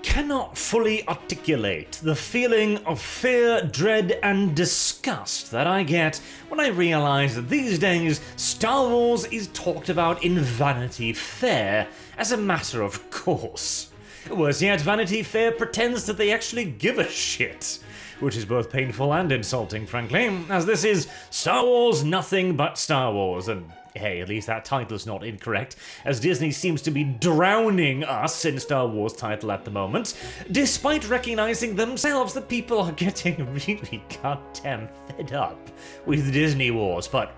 cannot fully articulate the feeling of fear, dread, and disgust that I get when I realize that these days Star Wars is talked about in Vanity Fair as a matter of course. Worse yet, Vanity Fair pretends that they actually give a shit, which is both painful and insulting, frankly, as this is Star Wars Nothing But Star Wars, and hey, at least that title's not incorrect, as Disney seems to be drowning us in Star Wars title at the moment, despite recognizing themselves that people are getting really goddamn fed up with Disney Wars, but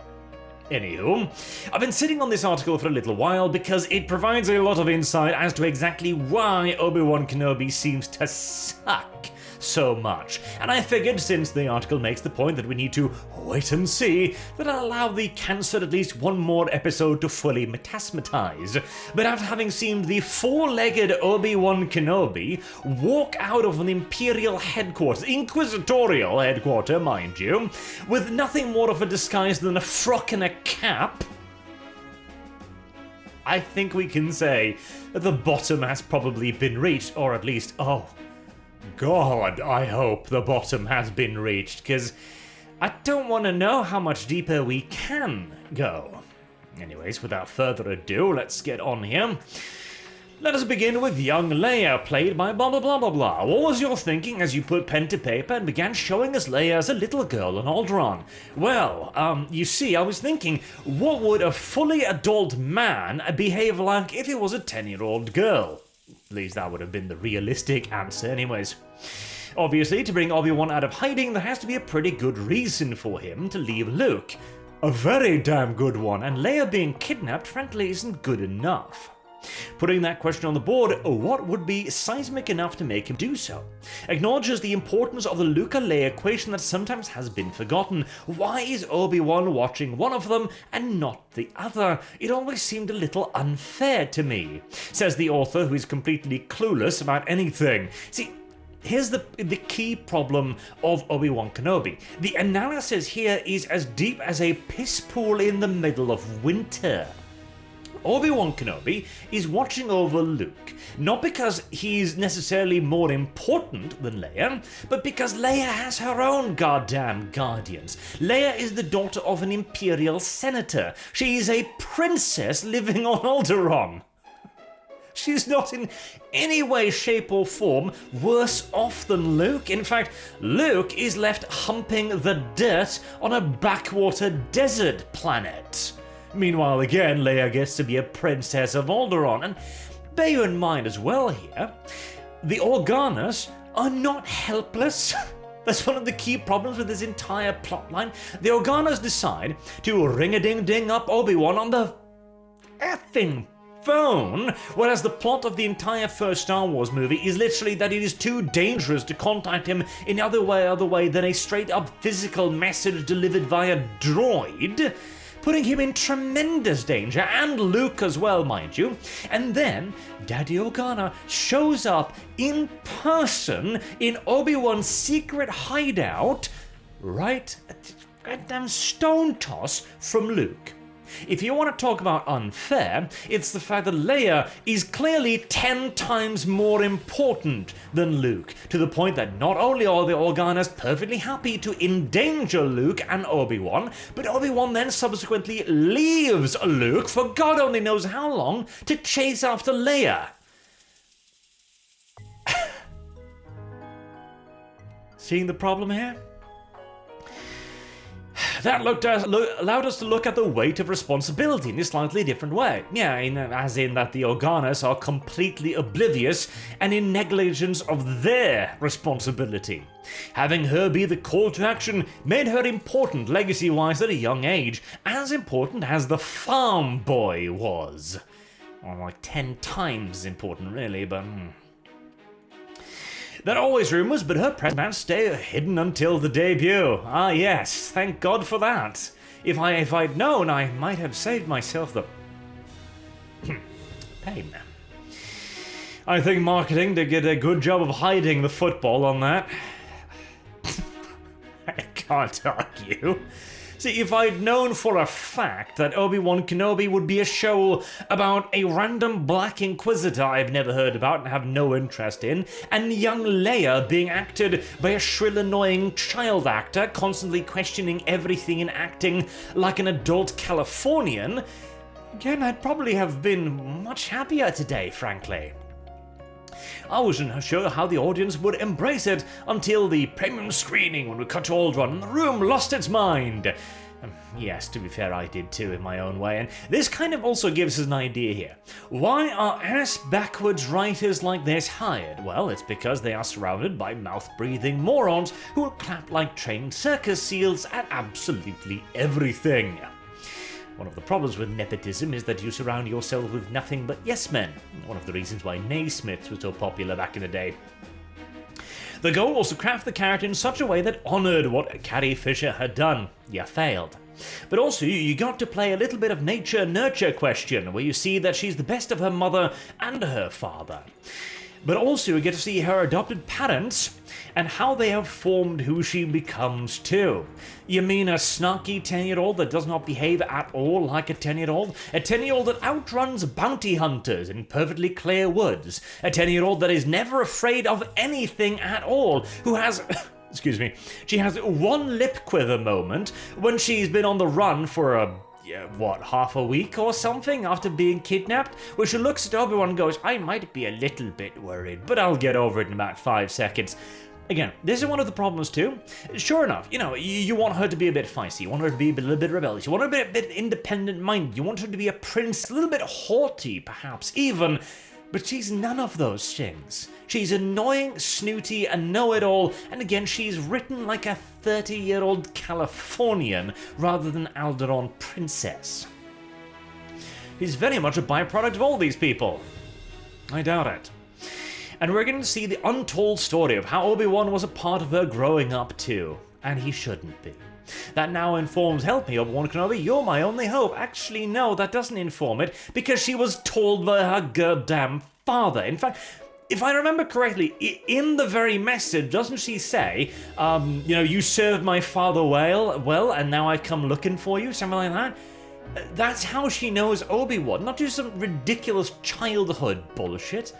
anywho, I've been sitting on this article for a little while because it provides a lot of insight as to exactly why Obi-Wan Kenobi seems to suck so much, and I figured since the article makes the point that we need to wait and see, that I'll allow the cancer at least one more episode to fully metasmatize. But after having seen the four-legged Obi-Wan Kenobi walk out of an Imperial headquarters, Inquisitorial headquarters, mind you, with nothing more of a disguise than a frock and a cap, I think we can say that the bottom has probably been reached, or at least, oh God, I hope the bottom has been reached, because I don't want to know how much deeper we can go. Anyways, without further ado, let's get on here. Let us begin with young Leia, played by blah blah blah blah blah. What was your thinking as you put pen to paper and began showing us Leia as a little girl on Alderaan? Well, you see, I was thinking, what would a fully adult man behave like if he was a 10-year-old girl? At least that would have been the realistic answer anyways. Obviously, to bring Obi-Wan out of hiding, there has to be a pretty good reason for him to leave Luke. A very damn good one, and Leia being kidnapped frankly isn't good enough. Putting that question on the board, what would be seismic enough to make him do so? Acknowledges the importance of the Luke-Leia equation that sometimes has been forgotten. Why is Obi-Wan watching one of them and not the other? It always seemed a little unfair to me, says the author, who is completely clueless about anything. See, here's the key problem of Obi-Wan Kenobi. The analysis here is as deep as a piss pool in the middle of winter. Obi-Wan Kenobi is watching over Luke, not because he's necessarily more important than Leia, but because Leia has her own goddamn guardians. Leia is the daughter of an Imperial senator. She is a princess living on Alderaan. She's not in any way, shape, or form worse off than Luke. In fact, Luke is left humping the dirt on a backwater desert planet. Meanwhile, again, Leia gets to be a princess of Alderaan. And bear in mind as well here, the Organas are not helpless. That's one of the key problems with this entire plotline. The Organas decide to ring-a-ding-ding up Obi-Wan on the effing phone, whereas the plot of the entire first Star Wars movie is literally that it is too dangerous to contact him in other way than a straight-up physical message delivered via droid, putting him in tremendous danger, and Luke as well, mind you. And then Daddy Organa shows up in person in Obi-Wan's secret hideout, right at a goddamn stone toss from Luke. If you want to talk about unfair, it's the fact that Leia is clearly 10 times more important than Luke, to the point that not only are the Organas perfectly happy to endanger Luke and Obi-Wan, but Obi-Wan then subsequently leaves Luke for God only knows how long to chase after Leia. Seeing the problem here? That allowed us to look at the weight of responsibility in a slightly different way. Yeah, as in that the Organas are completely oblivious and in negligence of their responsibility. Having her be the call to action made her important legacy-wise at a young age, as important as the farm boy was. Or like 10 times important, really, but... There are always rumours, but her presence stay hidden until the debut. Ah yes, thank God for that. If I'd known, I might have saved myself the pain. I think marketing did a good job of hiding the football on that. I can't argue. See, if I'd known for a fact that Obi-Wan Kenobi would be a show about a random black inquisitor I've never heard about and have no interest in, and young Leia being acted by a shrill, annoying child actor constantly questioning everything and acting like an adult Californian, again, I'd probably have been much happier today, frankly. I wasn't sure how the audience would embrace it until the premium screening when we cut to Alderaan and the room lost its mind. Yes, to be fair, I did too in my own way, and this kind of also gives us an idea here. Why are ass-backwards writers like this hired? Well, it's because they are surrounded by mouth-breathing morons who will clap like trained circus seals at absolutely everything. One of the problems with nepotism is that you surround yourself with nothing but yes men. One of the reasons why Naismiths was so popular back in the day. The goal was to craft the character in such a way that honoured what Carrie Fisher had done. You failed. But also, you got to play a little bit of nature-nurture question, where you see that she's the best of her mother and her father. But also, you get to see her adopted parents and how they have formed who she becomes too. You mean a snarky 10-year-old that does not behave at all like a 10-year-old? A 10-year-old that outruns bounty hunters in perfectly clear woods? A 10-year-old that is never afraid of anything at all? Who has... excuse me. She has one lip quiver moment when she's been on the run for half a week or something after being kidnapped, where she looks at Obi-Wan and goes, I might be a little bit worried, but I'll get over it in about 5 seconds. Again, this is one of the problems too. Sure enough, you want her to be a bit feisty, you want her to be a little bit rebellious, you want her to be a bit independent-minded, you want her to be a prince, a little bit haughty perhaps even, but she's none of those things. She's annoying, snooty, a know-it-all, and again, she's written like a 30-year-old Californian rather than Alderaan princess. He's very much a byproduct of all these people. I doubt it. And we're going to see the untold story of how Obi-Wan was a part of her growing up too, and he shouldn't be. That now informs, help me, Obi-Wan Kenobi, you're my only hope. Actually, no, that doesn't inform it, because she was told by her goddamn father. In fact, if I remember correctly, in the very message, doesn't she say, you served my father well, and now I come looking for you, something like that? That's how she knows Obi-Wan, not just some ridiculous childhood bullshit.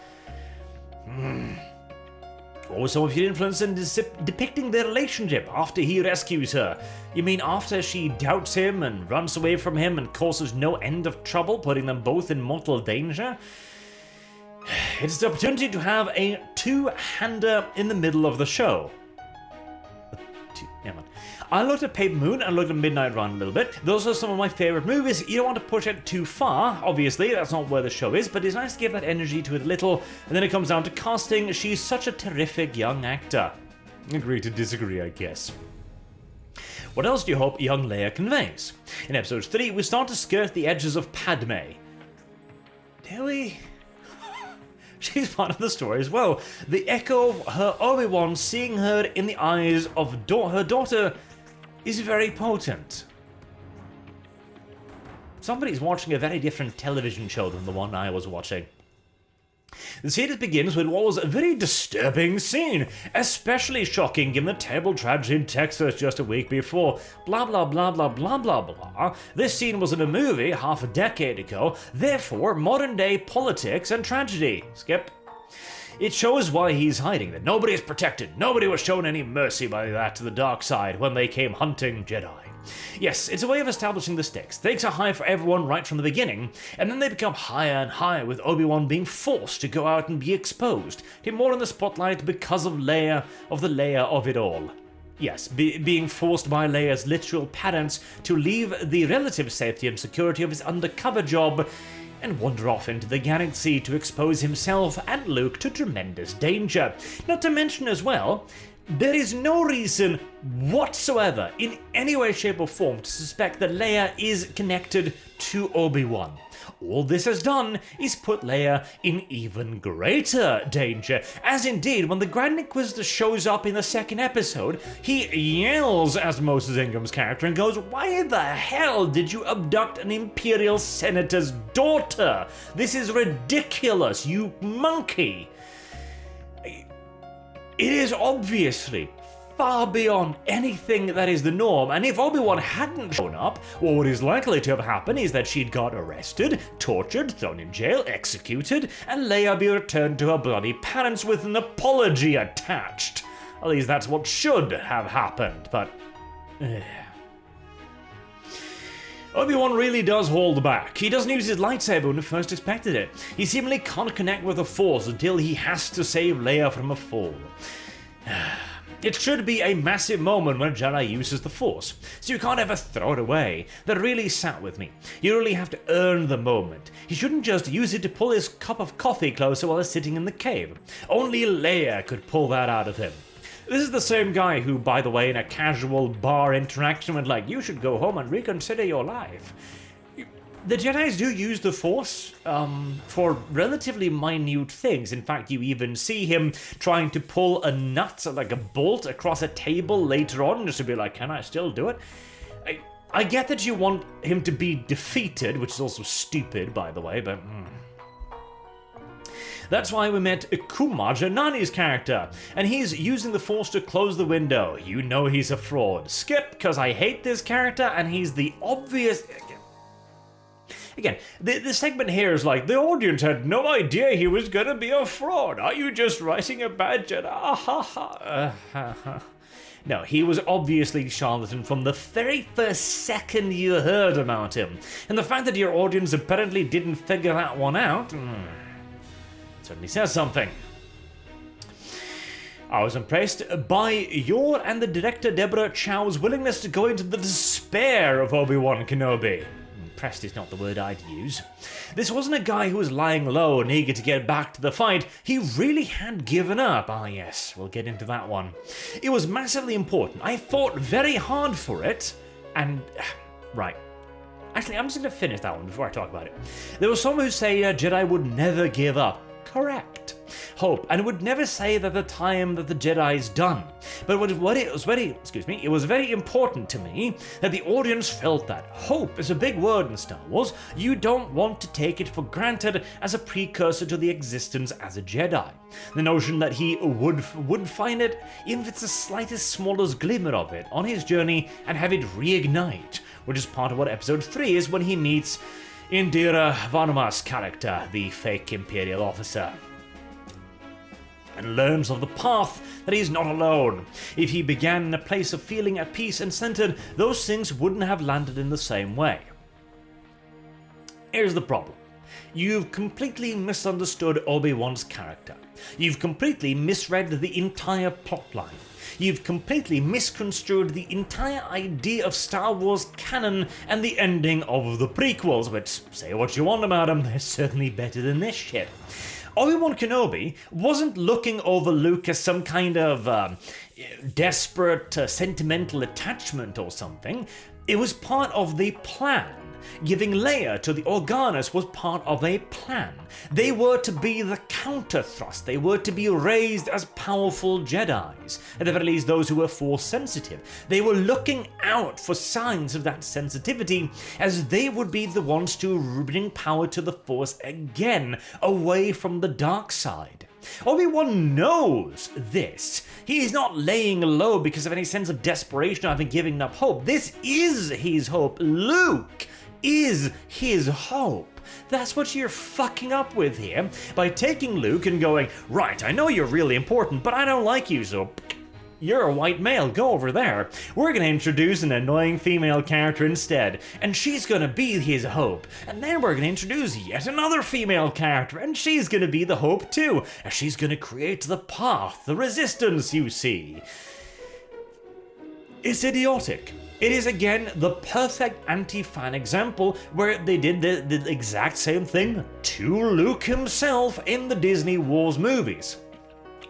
Also, if you're influenced in depicting their relationship after he rescues her. You mean after she doubts him and runs away from him and causes no end of trouble, putting them both in mortal danger? It's the opportunity to have a two-hander in the middle of the show. Never mind. I looked at Paper Moon and looked at Midnight Run a little bit. Those are some of my favourite movies. You don't want to push it too far, obviously, that's not where the show is, but it's nice to give that energy to it a little, and then it comes down to casting. She's such a terrific young actor. Agree to disagree, I guess. What else do you hope young Leia conveys? In episode 3, we start to skirt the edges of Padme. Do we? She's part of the story as well. The echo of her Obi-Wan seeing her in the eyes of her daughter is very potent. Somebody's watching a very different television show than the one I was watching. The series begins with what was a very disturbing scene, especially shocking given the terrible tragedy in Texas just a week before. Blah blah blah blah blah blah blah. This scene was in a movie half a decade ago, therefore modern day politics and tragedy. Skip. It shows why he's hiding, that nobody is protected, nobody was shown any mercy by that to the dark side when they came hunting Jedi. Yes, it's a way of establishing the stakes. Stakes are high for everyone right from the beginning, and then they become higher and higher with Obi-Wan being forced to go out and be exposed, to more in the spotlight because of the Leia of it all. Yes, being forced by Leia's literal parents to leave the relative safety and security of his undercover job and wander off into the galaxy to expose himself and Luke to tremendous danger. Not to mention as well, there is no reason whatsoever, in any way, shape or form, to suspect that Leia is connected to Obi-Wan. All this has done is put Leia in even greater danger, as indeed when the Grand Inquisitor shows up in the second episode, he yells at Moses Ingram's character and goes, "Why the hell did you abduct an Imperial Senator's daughter? This is ridiculous, you monkey!" It is obviously far beyond anything that is the norm, and if Obi-Wan hadn't shown up, what is likely to have happened is that she'd got arrested, tortured, thrown in jail, executed, and Leia be returned to her bloody parents with an apology attached. At least that's what should have happened, but... Obi-Wan really does hold back. He doesn't use his lightsaber when we first expected it. He seemingly can't connect with the Force until he has to save Leia from a fall. It should be a massive moment when a Jedi uses the Force, so you can't ever throw it away. That really sat with me. You really have to earn the moment. He shouldn't just use it to pull his cup of coffee closer while he's sitting in the cave. Only Leia could pull that out of him. This is the same guy who, by the way, in a casual bar interaction went like, you should go home and reconsider your life. The Jedis do use the Force for relatively minute things. In fact, you even see him trying to pull a nut, like a bolt, across a table later on, just to be like, can I still do it? I get that you want him to be defeated, which is also stupid, by the way, but... That's why we met Kumar Janani's character, and he's using the Force to close the window. You know he's a fraud. Skip, because I hate this character, and he's the obvious... Again, the segment here is like, the audience had no idea he was gonna be a fraud. Are you just writing a bad Jedi? No, he was obviously charlatan from the very first second you heard about him. And the fact that your audience apparently didn't figure that one out... certainly says something. I was impressed by your and the director Deborah Chow's willingness to go into the despair of Obi-Wan Kenobi. Impressed is not the word I'd use. This wasn't a guy who was lying low and eager to get back to the fight. He really had given up. Ah yes, we'll get into that one. It was massively important. I fought very hard for it, and... right. Actually, I'm just going to finish that one before I talk about it. There was some who say a Jedi would never give up. Correct. Hope, and would never say that the time that the Jedi's done. But it was very important to me that the audience felt that. Hope is a big word in Star Wars. You don't want to take it for granted as a precursor to the existence as a Jedi. The notion that he would find it, even if it's the slightest smallest glimmer of it, on his journey and have it reignite, which is part of what Episode 3 is when he meets Indira Varma's character, the fake Imperial officer, and learns of the path that he's not alone. If he began in a place of feeling at peace and centered, those things wouldn't have landed in the same way. Here's the problem. You've completely misunderstood Obi-Wan's character. You've completely misread the entire plotline. You've completely misconstrued the entire idea of Star Wars canon and the ending of the prequels, which, say what you want about them, they're certainly better than this shit. Obi-Wan Kenobi wasn't looking over Luke as some kind of desperate, sentimental attachment or something. It was part of the plan. Giving Leia to the Organas was part of a plan. They were to be the counter-thrust. They were to be raised as powerful Jedis, at the very least those who were Force sensitive. They were looking out for signs of that sensitivity, as they would be the ones to bring power to the Force again, away from the dark side. Obi-Wan knows this. He is not laying low because of any sense of desperation or having given up hope. This is his hope. Luke is his hope. That's what you're fucking up with here by taking Luke and going, right, I know you're really important, but I don't like you, so you're a white male, go over there. We're gonna introduce an annoying female character instead, and she's gonna be his hope. And then we're gonna introduce yet another female character, and she's gonna be the hope too. And she's gonna create the path, the resistance, you see. It's idiotic. It is again the perfect anti-fan example where they did the exact same thing to Luke himself in the Disney Wars movies,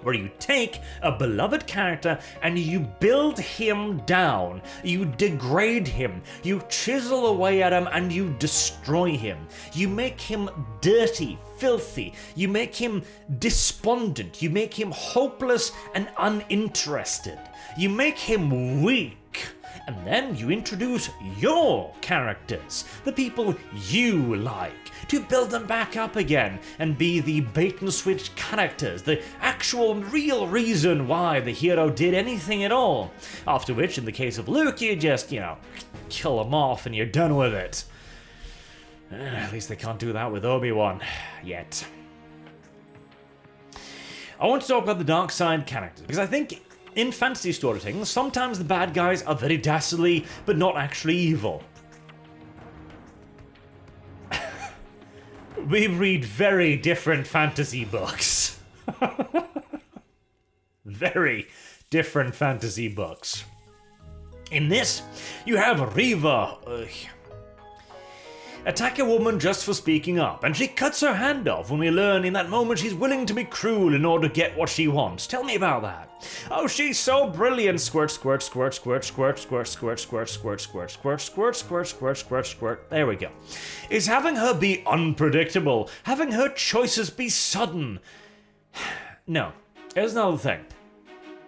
where you take a beloved character and you build him down, you degrade him, you chisel away at him and you destroy him. You make him dirty, filthy, you make him despondent, you make him hopeless and uninterested, you make him weak. And then you introduce your characters, the people you like, to build them back up again and be the bait and switch characters, the actual real reason why the hero did anything at all. After which, in the case of Luke, you just, kill him off and you're done with it. At least they can't do that with Obi-Wan. Yet. I want to talk about the dark side characters, because I think in fantasy storytelling, sometimes the bad guys are very dastardly, but not actually evil. We read very different fantasy books. Very different fantasy books. In this, you have Reva attack a woman just for speaking up, and she cuts her hand off when we learn in that moment she's willing to be cruel in order to get what she wants. Tell me about that. Oh, she's so brilliant. Squirt, squirt, squirt, squirt, squirt, squirt, squirt, squirt, squirt, squirt, squirt, squirt, squirt, squirt, squirt, squirt. There we go. Is having her be unpredictable, having her choices be sudden. No, here's another thing.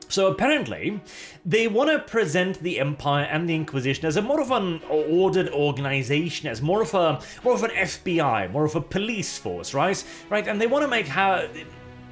So apparently, they want to present the Empire and the Inquisition as a more of an ordered organization, as more of an FBI, more of a police force, right? Right, and they want to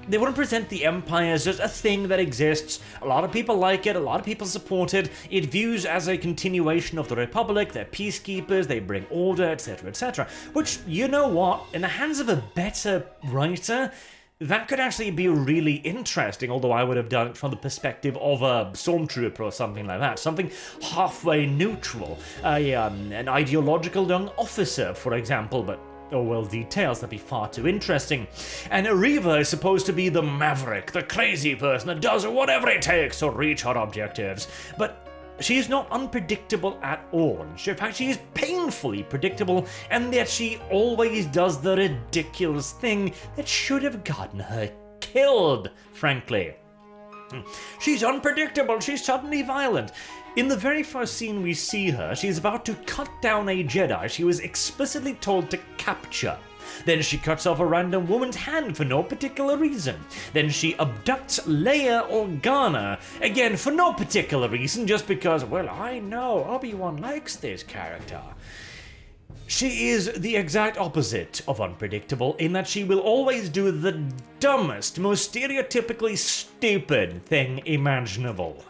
they want to present the Empire as just a thing that exists. A lot of people like it, a lot of people support it. It views as a continuation of the Republic, they're peacekeepers, they bring order, etc., etc. Which, you know what, in the hands of a better writer, that could actually be really interesting, although I would have done it from the perspective of a stormtrooper or something like that. Something halfway neutral. An ideological young officer, for example, but oh well, details, that'd be far too interesting. And Reva is supposed to be the maverick, the crazy person that does whatever it takes to reach her objectives. But she is not unpredictable at all. In fact, she is painfully predictable, and yet she always does the ridiculous thing that should have gotten her killed, frankly. She's unpredictable, she's suddenly violent. In the very first scene we see her, she's about to cut down a Jedi she was explicitly told to capture. Then she cuts off a random woman's hand for no particular reason. Then she abducts Leia Organa, again for no particular reason, just because, well, I know Obi-Wan likes this character. She is the exact opposite of unpredictable in that she will always do the dumbest, most stereotypically stupid thing imaginable.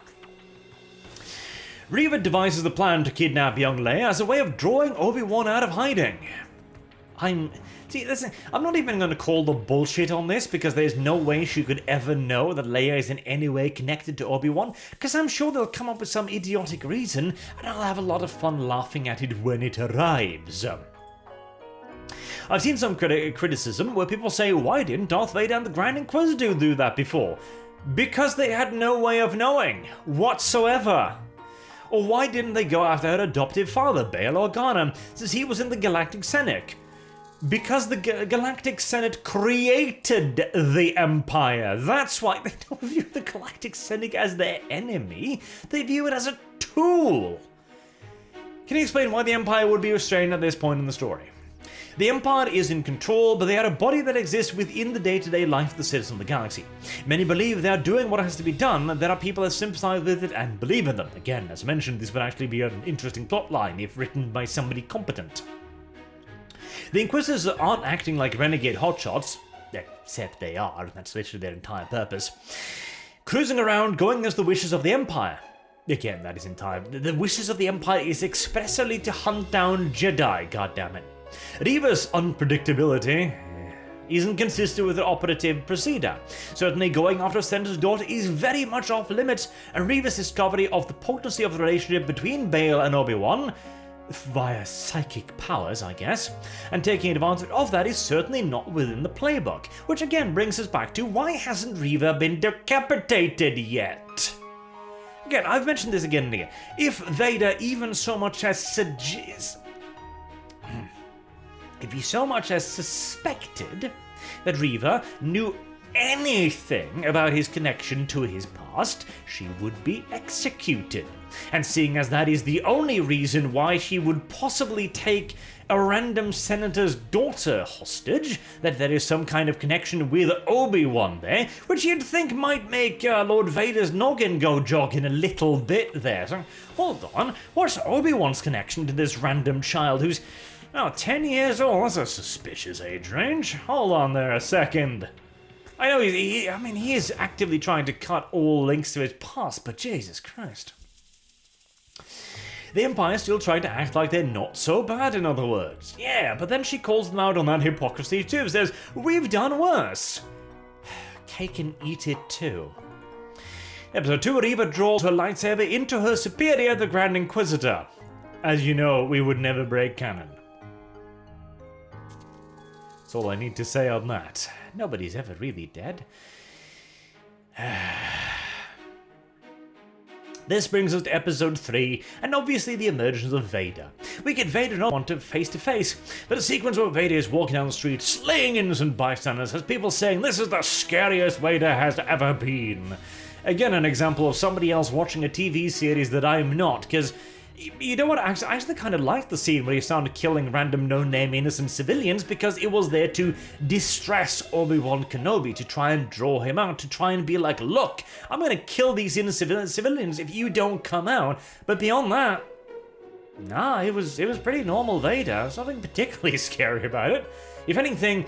Reva devises the plan to kidnap young Leia as a way of drawing Obi-Wan out of hiding. I'm not even going to call the bullshit on this, because there's no way she could ever know that Leia is in any way connected to Obi-Wan, because I'm sure they'll come up with some idiotic reason, and I'll have a lot of fun laughing at it when it arrives. I've seen some criticism where people say, why didn't Darth Vader and the Grand Inquisitor do that before? Because they had no way of knowing, whatsoever. Or why didn't they go after her adoptive father, Bail Organa, since he was in the Galactic Senate? Because the Galactic Senate created the Empire. That's why they don't view the Galactic Senate as their enemy. They view it as a tool. Can you explain why the Empire would be restrained at this point in the story? The Empire is in control, but they are a body that exists within the day-to-day life of the citizens of the galaxy. Many believe they are doing what has to be done, and there are people that sympathize with it and believe in them. Again, as mentioned, this would actually be an interesting plotline if written by somebody competent. The Inquisitors aren't acting like renegade hotshots, except they are, and that's literally their entire purpose. Cruising around, going against the wishes of the Empire. Again, that is entire. The wishes of the Empire is expressly to hunt down Jedi, goddammit. Reva's unpredictability isn't consistent with the operative procedure. Certainly going after Senator's daughter is very much off limits, and Reva's discovery of the potency of the relationship between Bail and Obi-Wan, via psychic powers, I guess, and taking advantage of that is certainly not within the playbook, which again brings us back to why hasn't Reva been decapitated yet? Again, I've mentioned this again and again. If Vader even so much as if he so much as suspected that Reva knew anything about his connection to his past, past, she would be executed. And seeing as that is the only reason why she would possibly take a random senator's daughter hostage, that there is some kind of connection with Obi-Wan there, which you'd think might make Lord Vader's noggin go jogging a little bit there. So, hold on, what's Obi-Wan's connection to this random child who's, 10 years old? That's a suspicious age range. Hold on there a second. I know he is actively trying to cut all links to his past, but Jesus Christ. The Empire still trying to act like they're not so bad, in other words. Yeah, but then she calls them out on that hypocrisy too, says, we've done worse. Cake and eat it too. Episode 2, Reva draws her lightsaber into her superior, the Grand Inquisitor. As you know, we would never break canon. That's all I need to say on that. Nobody's ever really dead. This brings us to episode 3, and obviously the emergence of Vader. We get Vader and Obi-Wan face to face, but a sequence where Vader is walking down the street, slaying innocent bystanders, has people saying this is the scariest Vader has ever been. Again, an example of somebody else watching a TV series that I'm not, because you know what, I actually kind of liked the scene where he started killing random no-name innocent civilians because it was there to distress Obi-Wan Kenobi, to try and draw him out, to try and be like, look, I'm going to kill these innocent civilians if you don't come out. But beyond that, nah, it was pretty normal Vader. There's nothing particularly scary about it. If anything,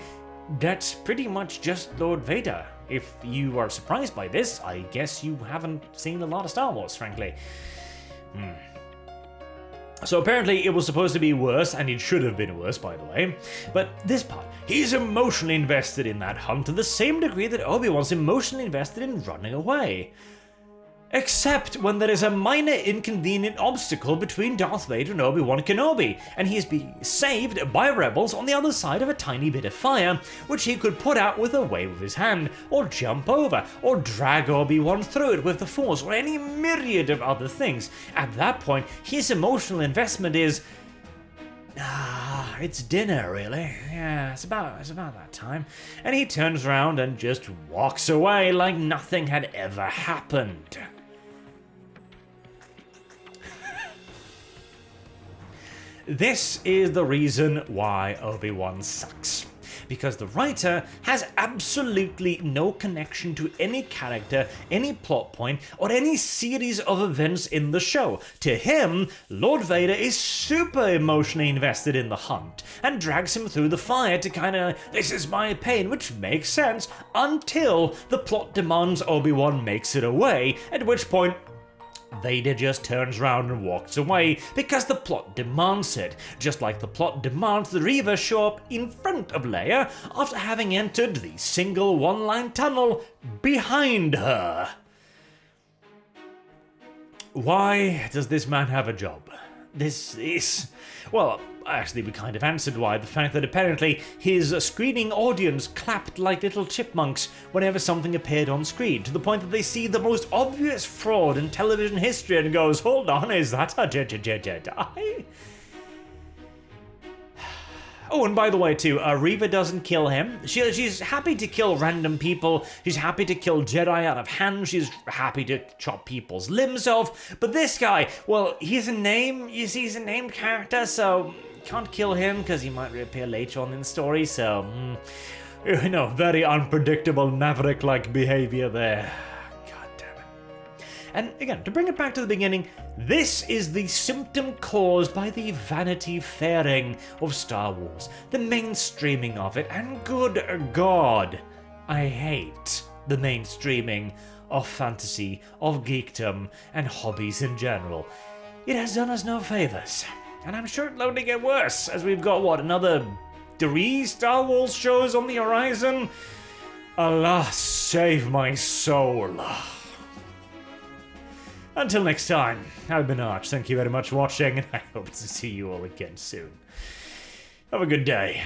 that's pretty much just Lord Vader. If you are surprised by this, I guess you haven't seen a lot of Star Wars, frankly. So apparently it was supposed to be worse, and it should have been worse, by the way. But this part, he's emotionally invested in that hunt to the same degree that Obi-Wan's emotionally invested in running away. Except when there is a minor inconvenient obstacle between Darth Vader and Obi-Wan Kenobi, and he is being saved by rebels on the other side of a tiny bit of fire, which he could put out with a wave of his hand, or jump over, or drag Obi-Wan through it with the Force, or any myriad of other things. At that point, his emotional investment is, it's dinner, really. Yeah, it's about that time. And he turns around and just walks away like nothing had ever happened. This is the reason why Obi-Wan sucks. Because the writer has absolutely no connection to any character, any plot point, or any series of events in the show. To him, Lord Vader is super emotionally invested in the hunt, and drags him through the fire to kinda, this is my pain, which makes sense, until the plot demands Obi-Wan makes it away, at which point Vader just turns around and walks away because the plot demands it, just like the plot demands the Reva show up in front of Leia after having entered the single one-line tunnel behind her. Why does this man have a job? This is... well, actually we kind of answered why. The fact that apparently his screening audience clapped like little chipmunks whenever something appeared on screen, to the point that they see the most obvious fraud in television history and goes, hold on, is that a Jedi? Oh, and by the way too, Reva doesn't kill him. She's happy to kill random people, she's happy to kill Jedi out of hand, she's happy to chop people's limbs off, but this guy, well, he's a named character, so can't kill him because he might reappear later on in the story, so, very unpredictable Maverick-like behavior there. God damn it. And again, to bring it back to the beginning, this is the symptom caused by the Vanity Fairing of Star Wars, the mainstreaming of it, and good God, I hate the mainstreaming of fantasy, of geekdom, and hobbies in general. It has done us no favors. And I'm sure it'll only get worse, as we've got, another 3 Star Wars shows on the horizon? Alas, save my soul. Until next time, I've been Arch, thank you very much for watching, and I hope to see you all again soon. Have a good day.